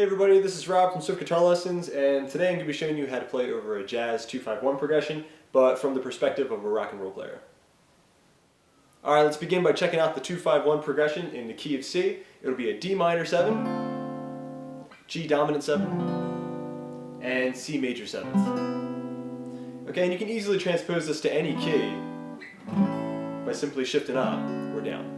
everybody, this is Rob from Swift Guitar Lessons, and today I'm going to be showing you how to play over a jazz 2-5-1 progression, but from the perspective of a rock and roll player. Alright, let's begin by checking out the 2-5-1 progression in the key of C. It'll be a D minor 7, G dominant 7, and C major 7th. Okay, and you can easily transpose this to any key by simply shifting up or down.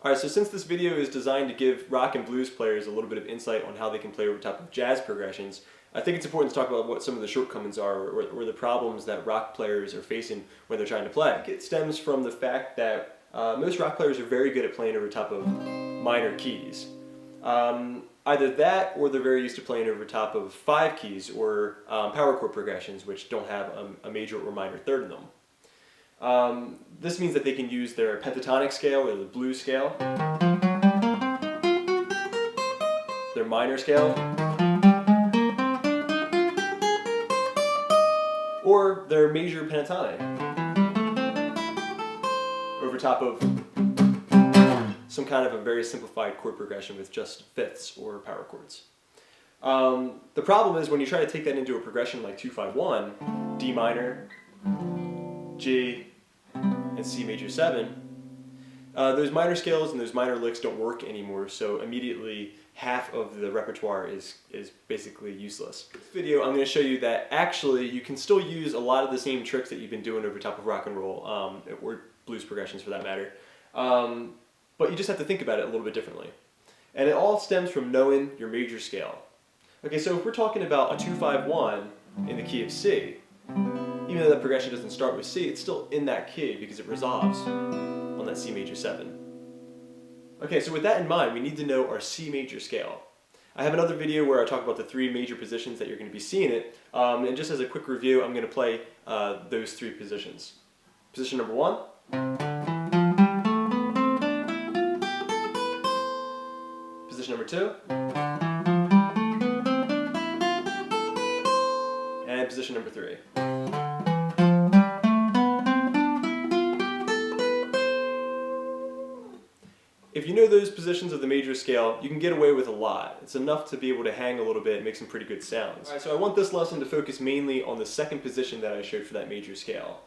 Alright, so since this video is designed to give rock and blues players a little bit of insight on how they can play over top of jazz progressions, I think it's important to talk about what some of the shortcomings are or the problems that rock players are facing when they're trying to play. It stems from the fact that most rock players are very good at playing over top of minor keys. Either that or they're very used to playing over top of 5 keys or power chord progressions which don't have a major or minor third in them. This means that they can use their pentatonic scale or the blues scale, their minor scale, or their major pentatonic over top of some kind of a very simplified chord progression with just fifths or power chords. The problem is when you try to take that into a progression like 2-5-1, D minor, G, and C major 7, those minor scales and those minor licks don't work anymore, so immediately half of the repertoire is basically useless. In this video I'm going to show you that actually you can still use a lot of the same tricks that you've been doing over top of rock and roll, or blues progressions for that matter, but you just have to think about it a little bit differently. And it all stems from knowing your major scale. Okay, so if we're talking about a 2-5-1 in the key of C, even though that progression doesn't start with C, it's still in that key because it resolves on that C major 7. Okay, so with that in mind, we need to know our C major scale. I have another video where I talk about the 3 major positions that you're going to be seeing it, and just as a quick review, I'm going to play those 3 positions. Position number 1. Position number 2. And position number 3. If you know those positions of the major scale, you can get away with a lot. It's enough to be able to hang a little bit and make some pretty good sounds. Alright, so I want this lesson to focus mainly on the second position that I showed for that major scale.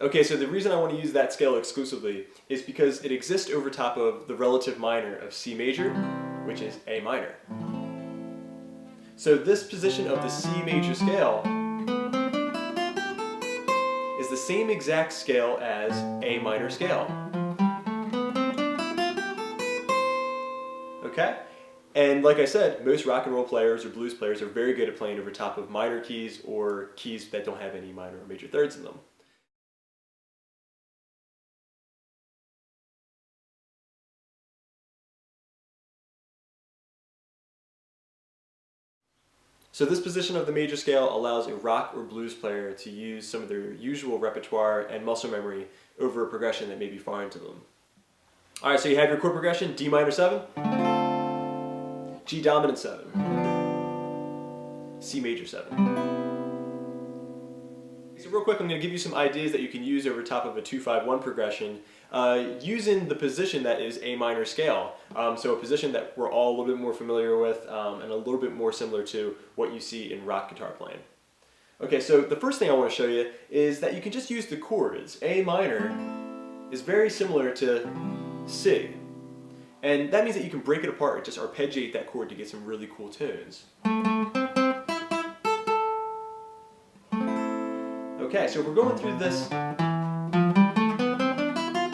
Okay, so the reason I want to use that scale exclusively is because it exists over top of the relative minor of C major, which is A minor. So this position of the C major scale is the same exact scale as A minor scale. Okay? And like I said, most rock and roll players or blues players are very good at playing over top of minor keys or keys that don't have any minor or major thirds in them. So this position of the major scale allows a rock or blues player to use some of their usual repertoire and muscle memory over a progression that may be foreign to them. Alright, so you have your chord progression, D minor 7, G dominant 7, C major 7. So real quick, I'm going to give you some ideas that you can use over top of a 2-5-1 progression using the position that is A minor scale. So a position that we're all a little bit more familiar with and a little bit more similar to what you see in rock guitar playing. Okay, so the first thing I want to show you is that you can just use the chords. A minor is very similar to C. And that means that you can break it apart and just arpeggiate that chord to get some really cool tunes. Okay, so if we're going through this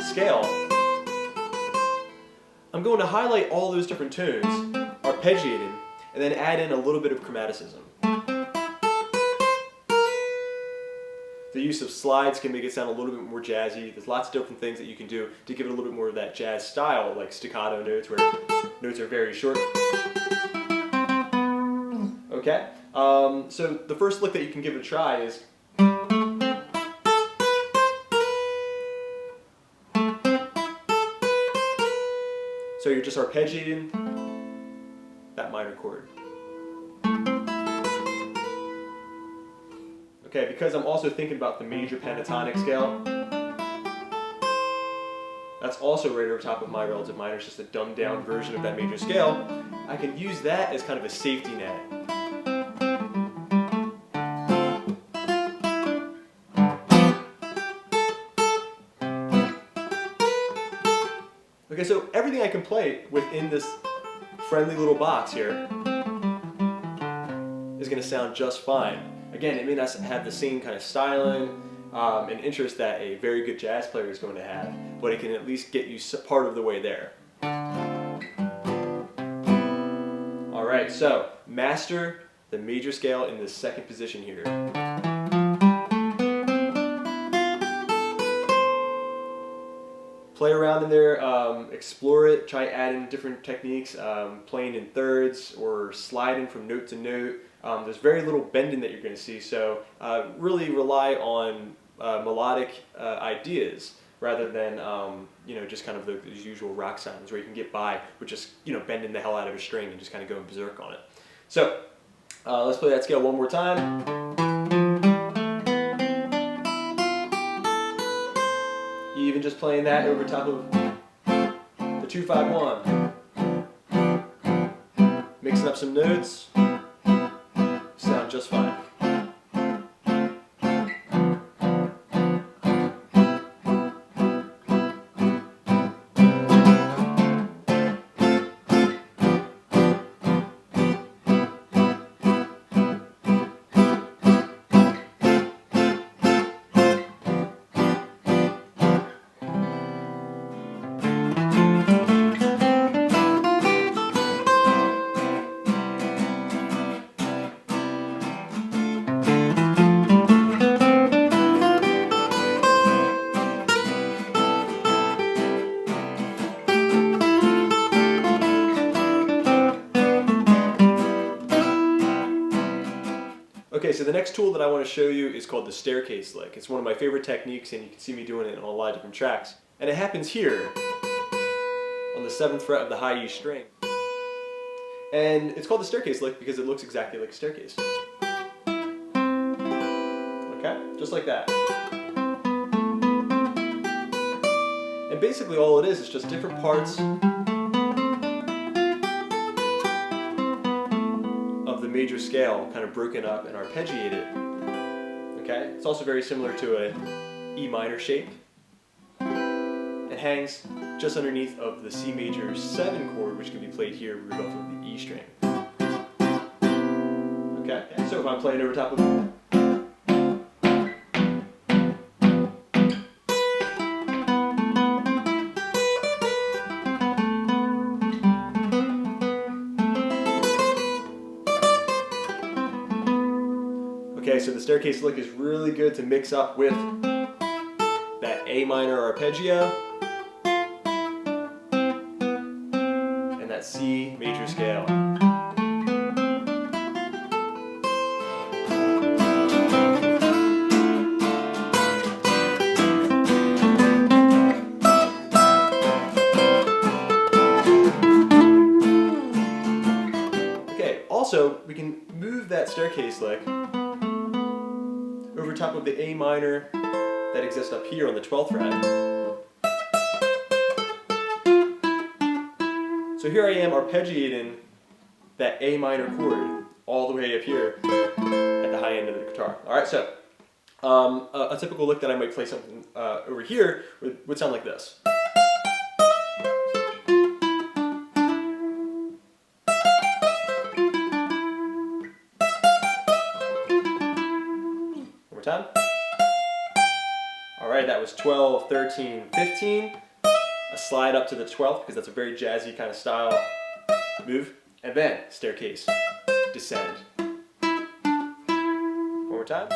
scale, I'm going to highlight all those different tunes, arpeggiated, and then add in a little bit of chromaticism. The use of slides can make it sound a little bit more jazzy. There's lots of different things that you can do to give it a little bit more of that jazz style, like staccato notes where notes are very short. Okay? So the first lick that you can give it a try is so you're just arpeggiating that minor chord. Okay, because I'm also thinking about the major pentatonic scale, that's also right over top of my relative minor. It's just a dumbed down version of that major scale. I can use that as kind of a safety net. Okay, so everything I can play within this friendly little box here is going to sound just fine. Again, it may not have the same kind of styling and interest that a very good jazz player is going to have, but it can at least get you part of the way there. Alright, so master the major scale in the second position here. Play around in there, explore it, try adding different techniques, playing in thirds or sliding from note to note. There's very little bending that you're going to see, so really rely on melodic ideas rather than just kind of the usual rock sounds where you can get by with just bending the hell out of a string and just kind of going berserk on it. So let's play that scale one more time. Even just playing that over top of the 2-5-1, mixing up some notes, sound just fine. Okay, so the next tool that I want to show you is called the staircase lick. It's one of my favorite techniques, and you can see me doing it on a lot of different tracks. And it happens here on the 7th fret of the high E string. And it's called the staircase lick because it looks exactly like a staircase. Okay, just like that. And basically all it is just different parts the major scale kind of broken up and arpeggiated. Okay, it's also very similar to a E minor shape. It hangs just underneath of the C major 7 chord, which can be played here root off of the E string. Okay, so if I'm playing over top of Okay, so the staircase lick is really good to mix up with that A minor arpeggio and that C major scale. Okay, also we can move that staircase lick over top of the A minor that exists up here on the 12th fret. So here I am arpeggiating that A minor chord all the way up here at the high end of the guitar. Alright, so a typical lick that I might play something over here would sound like this. Time. Alright, that was 12, 13, 15. A slide up to the 12th because that's a very jazzy kind of style move. And then staircase, descend. One more time.